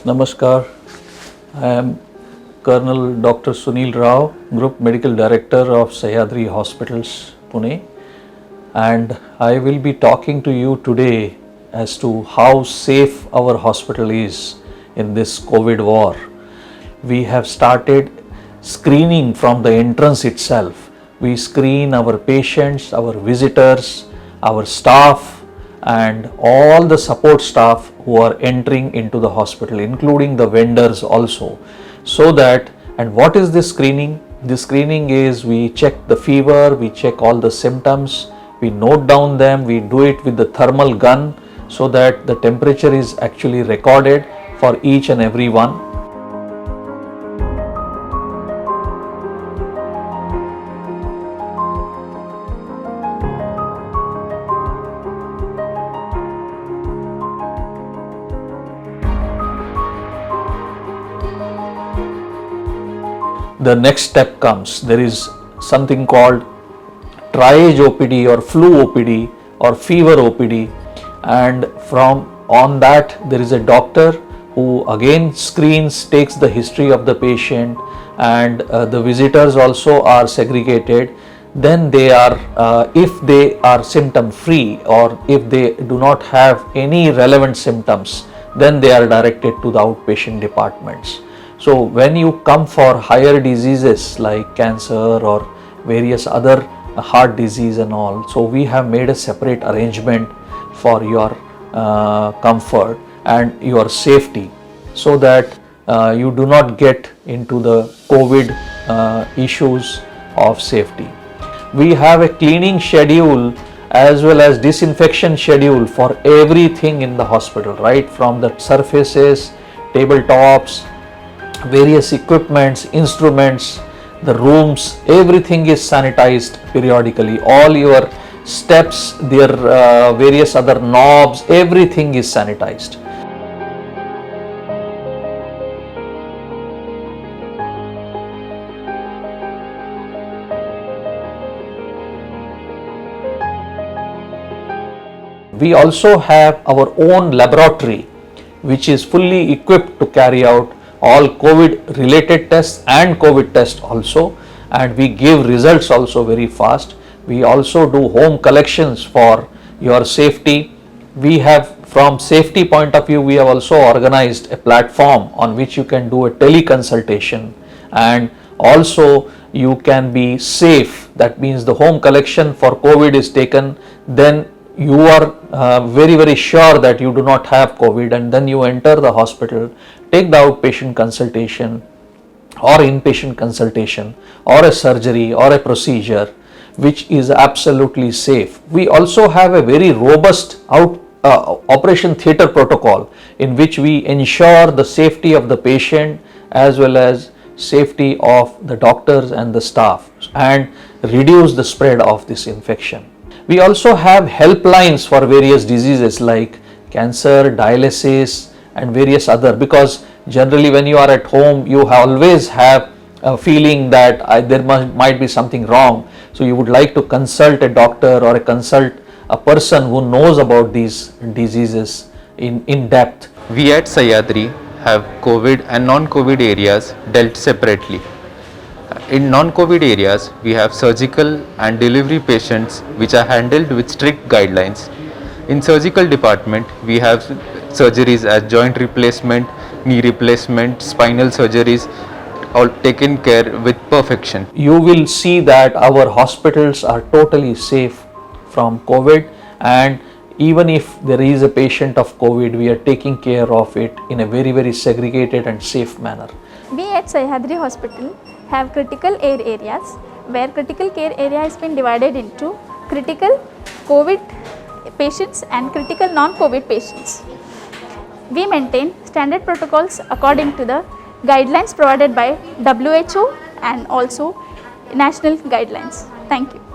Namaskar. I am Colonel Dr. Sunil Rao, Group Medical Director of Sahyadri Hospitals, Pune, and I will be talking to you today as to how safe our hospital is in this COVID war. We have started screening from the entrance itself. We screen our patients, our visitors, our staff, and all the support staff who are entering into the hospital, including the vendors also. So that, and what is this screening? This screening is we check the fever, we check all the symptoms, we note down them, we do it with the thermal gun so that the temperature is actually recorded for each and every one. The next step comes. There is something called triage OPD or flu OPD or fever OPD, and from on that there is a doctor who again screens, takes the history of the patient, and the visitors also are segregated. Then they are, if they are symptom free or if they do not have any relevant symptoms, then they are directed to the outpatient departments. So when you come for higher diseases like cancer or various other heart disease and all, so we have made a separate arrangement for your comfort and your safety, so that you do not get into the COVID issues of safety. We have a cleaning schedule as well as disinfection schedule for everything in the hospital, right from the surfaces, tabletops, various equipments, instruments, the rooms, everything is sanitized periodically. All your steps, their various other knobs, everything is sanitized. We also have our own laboratory which is fully equipped to carry out all COVID related tests and COVID tests also, and we give results also very fast. We also do home collections for your safety. We have, from safety point of view, we have also organized a platform on which you can do a teleconsultation, and also you can be safe. That means the home collection for COVID is taken, then you are very sure that you do not have COVID, and then you enter the hospital, take the outpatient consultation or inpatient consultation or a surgery or a procedure which is absolutely safe. We also have a very robust operation theatre protocol in which we ensure the safety of the patient as well as safety of the doctors and the staff and reduce the spread of this infection. We also have helplines for various diseases like cancer, dialysis and various other, because generally when you are at home you always have a feeling that there might be something wrong, so you would like to consult a doctor or consult a person who knows about these diseases in depth. We at Sahyadri have COVID and non-COVID areas dealt separately. In non-COVID areas, we have surgical and delivery patients which are handled with strict guidelines. In surgical department, we have surgeries as joint replacement, knee replacement, spinal surgeries, all taken care with perfection. You will see that our hospitals are totally safe from COVID, and even if there is a patient of COVID, we are taking care of it in a very segregated and safe manner. We at Sahyadri Hospital have critical care areas, where critical care area has been divided into critical COVID patients and critical non-COVID patients. We maintain standard protocols according to the guidelines provided by WHO and also national guidelines. Thank you.